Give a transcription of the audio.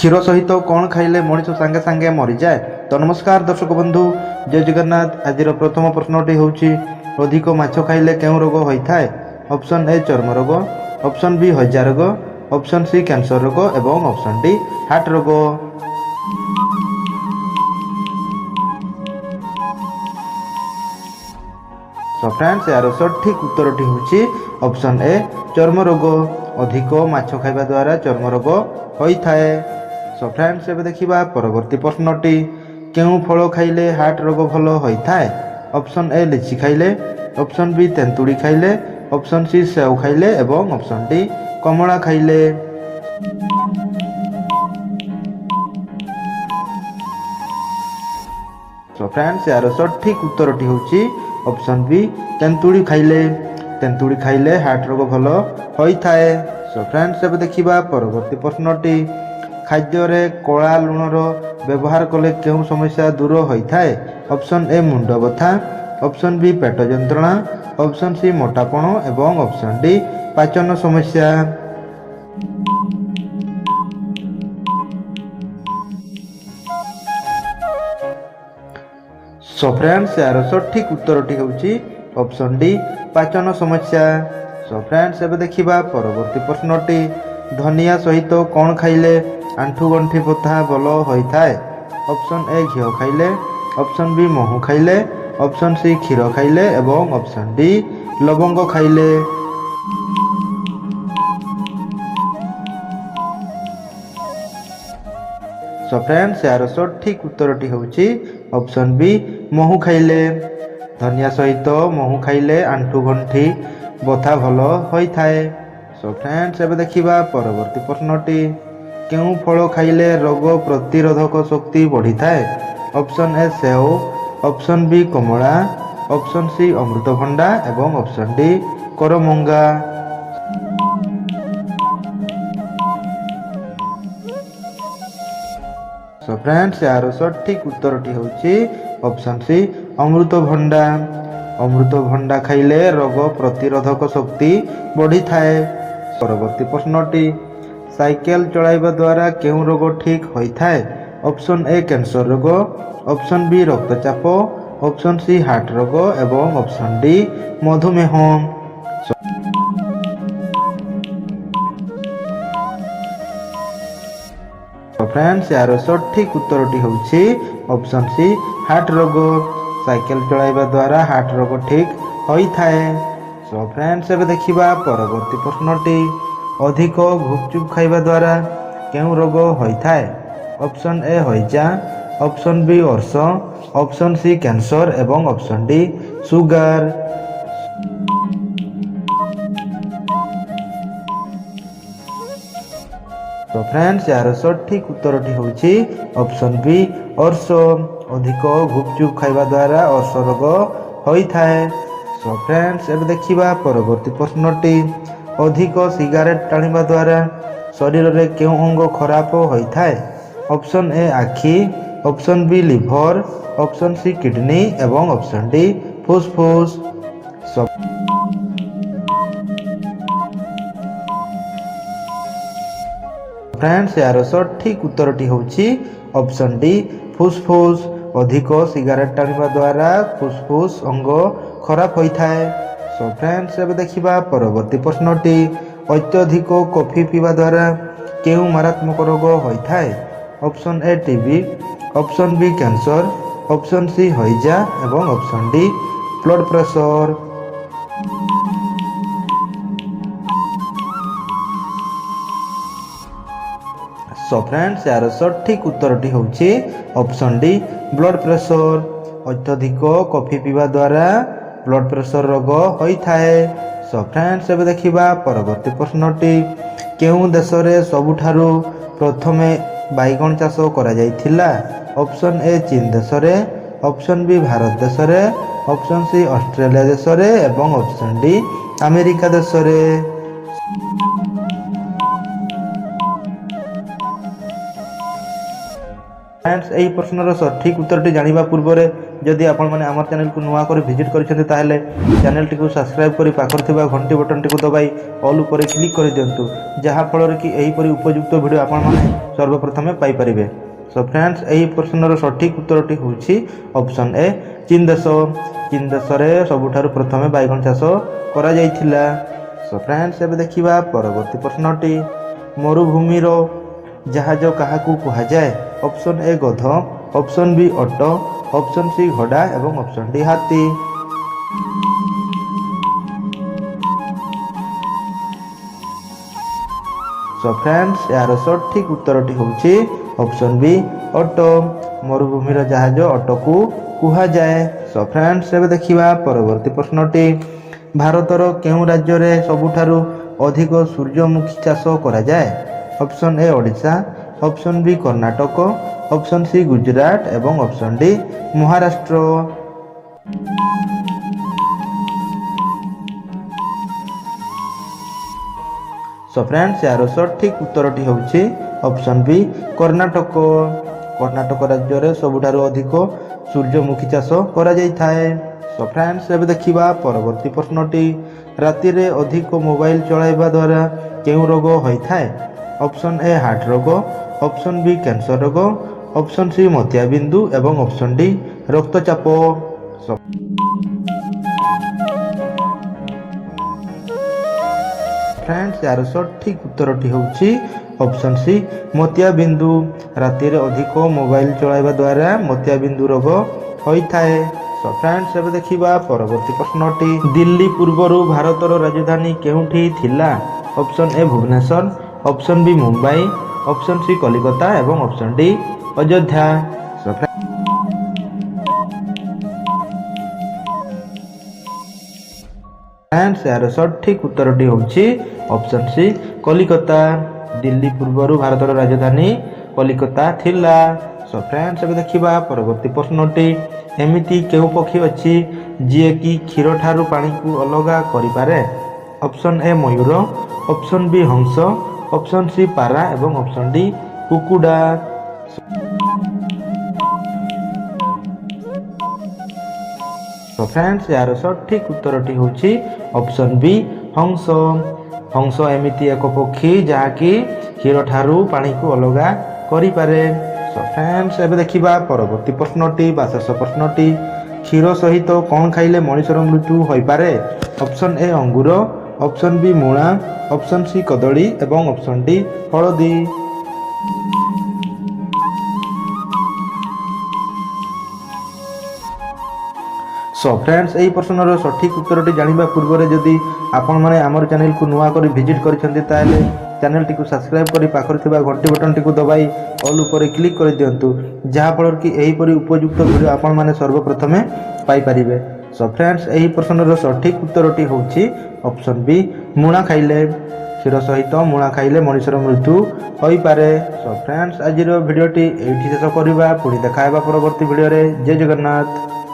क्षीर सहित कौन खाइले मनीष सांगे सांगे मरी जाए। तो नमस्कार दर्शक बंधु, जय जगन्नाथ। आज प्रथम प्रश्नटी होउछि अधिक माछ खाइले केउं रोग होइथाय। ऑप्शन ए चर्म रोग, ऑप्शन बी हजा रोग, ऑप्शन सी कैंसर रोग एवं ऑप्शन डी हार्ट रोग। सो फ्रेंड्स, यार सठिक उत्तरटी होउछि ऑप्शन ए चर्म रोग। अधिक माछ खाइबा द्वारा चर्म रोग होइथाय। सो फ्रेंड्स, एबे देखिबा परवर्ती प्रश्नटी, केउं फल खाइले हार्ट रोग भल होइथाय। ऑप्शन ए लिची खाइले, ऑप्शन बी तेंतुड़ी खाइले, ऑप्शन सी सेव खाइले एवं ऑप्शन डी कमला खाइले। सो फ्रेंड्स, यार सठिक उत्तरटी होउछि ऑप्शन बी तेंतुड़ी खाइले। तेंतुड़ी खाइले हार्ट रोग भल होइथाय। सो फ्रेंड्स, एबे देखिबा परवर्ती प्रश्नटी, खाद्य रे कला लुणर व्यवहार कले केउं समस्या दूर होइथाय। ऑप्शन ए मुंड बथा, ऑप्शन बी पेट जंत्रणा, ऑप्शन सी मोटापण एवं ऑप्शन डी पाचन समस्या। सो फ्रेंड्स, यार सठिक उत्तरटी होउछि ऑप्शन डी पाचन समस्या। सो फ्रेंड्स, एबे देखिबा परवर्ती प्रश्नटी, धनिया सहित कौन खाइले आंठू गंठी बथा भल होइथाय। ऑप्शन ए घिओ खाइले, ऑप्शन बी महू खाइले, ऑप्शन सी क्षीर खाइले एवं ऑप्शन डी लवंग खाइले। सो फ्रेंड्स, यार सठिक उत्तरटी होउछि ऑप्शन बी महू खाइले। धनिया सहित महू खाइले आंठू गंठी बथा भल होइथाय। सो फ्रेंड्स, एबे देखिबा परवर्ती प्रश्नटी, केउं फल खाइले रोग प्रतिरोधक शक्ति बढ़िथाय। ऑप्शन ए सेव, ऑप्शन बी कमला, ऑप्शन सी अमृतभंडा एवं ऑप्शन डी करमंगा। सो फ्रेंड्स, यार सठिक उत्तरटी होउछि ऑप्शन सी अमृतभंडा। अमृतभंडा खाइले रोग प्रतिरोधक शक्ति बढ़िथाय। परवर्ती प्रश्नटी, साइकेल चलाइबा द्वारा केउं रोग ठीक होइथाय। ऑप्शन ए कैंसर रोग, ऑप्शन बी रक्तचाप, ऑप्शन सी हार्ट रोग एवं ऑप्शन डी मधुमेह। फ्रेंड्स, यार सठिक उत्तरटी होउछि ऑप्शन सी हार्ट रोग। साइकेल चलाइबा द्वारा हार्ट रोग ठीक होइथाय। सो फ्रेंड्स, एबे देखिबा परवर्ती प्रश्नटी, अधिक गुपचुप खाइबा द्वारा केउं रोग होइथाय। ऑप्शन ए हइजा, ऑप्शन बी अर्श, ऑप्शन सी कैंसर एवं ऑप्शन डी सुगर। तो फ्रेंड्स, यार सठिक उत्तरटी होउछि ऑप्शन बी अर्श। अधिक गुपचुप खाइबा द्वारा अर्श रोग होइथाय। सो फ्रेंड्स, एबे देखिबा परवर्ती प्रश्नटी, अधिक सिगारेट टाणिबा द्वारा शरीर रे केउं अंग खराब होइथाय। ऑप्शन ए आखि, option B liver, option C kidney एवं ऑप्शन डी फुसफुस। फ्रेंड्स, यार सठिक उत्तरटी होउछि ऑप्शन डी फुसफुस। अधिक सिगारेट टाणिबा द्वारा फुसफुस अंग खराब होइथाय। सो फ्रेंड्स, एबे देखिबा परवर्ती प्रश्नटी, अत्यधिक कॉफी पीवा द्वारा केउं मारात्मक रोग होइथाय। Option A TB, option B cancer, option C हइजा एवं option D blood pressure. So friends, यार सठिक उत्तरटी होउछि ऑप्शन डी ब्लड प्रेशर। अत्यधिक कॉफी पीवा द्वारा ब्लड प्रेशर रोग होइथाय। सो फ्रेंड्स, एबे देखिबा परवर्ती प्रश्नटी, केउं देश रे सबुठारु प्रथमे बैगन चाष करा जायथिला। ऑप्शन ए चीन देश रे, ऑप्शन बी भारत देश रे, ऑप्शन सी ऑस्ट्रेलिया देश रे एवं ऑप्शन डी अमेरिका देश रे। फ्रेंड्स, एही प्रश्नर सठिक उत्तरटी जानिबा पूर्व जदि आपण मैंने आम चैनल को नुआ कर विजिट कर चैनल टी सब्सक्राइब कर पाखर घंटी बटन टी दबाई ऑल उपर क्लिक कर दिंतु जहाँफल कि यहीपरि उपयुक्त वीडियो आपण मैंने सर्वप्रथमे पाइपर। सो फ्रेंड्स यही प्रश्नर सठिक उत्तरटी होछि ऑप्शन ए चीन देश। चीन देश में सबुठारु प्रथमे बैगन चाष करा जायथिला। सो फ्रेंड्स एबे देखिबा परवर्ती प्रश्नटी मरुभूमिर जहाज काहाकू कुहाजाए। ऑप्शन ए गध, option B auto, option C घोड़ा एवं ऑप्शन डी हाथी। सो फ्रेंड्स यार सठिक उत्तरटी होछि ऑप्शन बी ऑटो। मरुभूमिर जहाज ऑटो को कुहाजाए। सो फ्रेंड्स एबे देखिबा परवर्ती प्रश्नटी भारतर केउं राज्य रे सबुठारु अधिक सूर्यमुखी चाष करा जाए। Option A Odisha, option B Karnataka, option C Gujarat एवं option D Maharashtra. So friends यार सठिक उत्तरटी होछि ऑप्शन बी कर्नाटक। कर्नाटक राज्य रे सबुठारु अधिक सूर्यमुखी चाष करा जाय थाए। सो फ्रेंड्स एबे देखिबा परवर्ती प्रश्नटी राति रे अधिक मोबाइल चलाइबा द्वारा केउं रोग होय थाए। ऑप्शन ए हार्ट रोग, ऑप्शन बी कैंसर रोग, ऑप्शन सी मोतियाबिंदु एवं ऑप्शन डी रक्तचाप। फ्रेंड्स यार सठिक उत्तरटी होछि ऑप्शन सी मोतियाबिंदु। राति रे अधिक मोबाइल चलाइबा द्वारा मोतियाबिंदु रोग होय थाए। सो फ्रेंड्स एबे देखिबा परवर्ती प्रश्नटी दिल्ली पूर्वरु भारतर राजधानी केउंठी थिला। Option A Bhubaneswar, option B Mumbai, option C Kolkata एवं ऑप्शन डी अयोध्या। फ्रेंड्स यार सठिक उत्तरटी होछि ऑप्शन सी कलिकता। दिल्ली पूर्वरु भारतर राजधानी कलिकता थिला। सो फ्रेंड्स एबे देखिबा परवर्ती प्रश्नटी एमिति केउ पक्षी अछि जे कि क्षीर ठारू पानी को अलगा करि पारे। ऑप्शन ए मयूर, ऑप्शन बी हंस, ऑप्शन सी पारा एवं ऑप्शन डी कुकुडा। तो फ्रेंड्स यार सठिक उत्तरटी होछि ऑप्शन बी हंस। हंस एमिति एक पक्षी जहाँकि क्षीर ठारू पानी को अलगा करि पारे। सो फ्रेंड्स एबे देखिबा परवर्ती प्रश्नटी बा शेष प्रश्नटी क्षीर सहित कौन खाइले मनुष्यर मृत्यु होय पारे। ऑप्शन ए अंगूर, ऑप्शन बी मूला, ऑप्शन सी कदली एवं ऑप्शन डी हळदी। सो फ्रेंड्स यही प्रश्नर सठिक उत्तरटी जानिबा पूर्व जदि आपण माने आमर चैनल को नुआ कर विजिट करिसेंती ताले चैनल टी को सब्सक्राइब करी पाखर थिबा घंटी बटन टी को दबाई ऑल ऊपर क्लिक कर दियंतु जहाँफल कि एहीपरि उपयुक्त वीडियो आपण माने सर्वप्रथमे पाई परिबे। सो फ्रेंड्स यही प्रश्नर सठिक उत्तरटी होछि ऑप्शन बी मूला खाइले क्षीर सहित मूला खाइले मनुष्यर मृत्यु होई पारे। सो फ्रेंड्स आज वीडियोटी एठी शेष करबा पुणी देखा परवर्ती वीडियो रे। जय जगन्नाथ।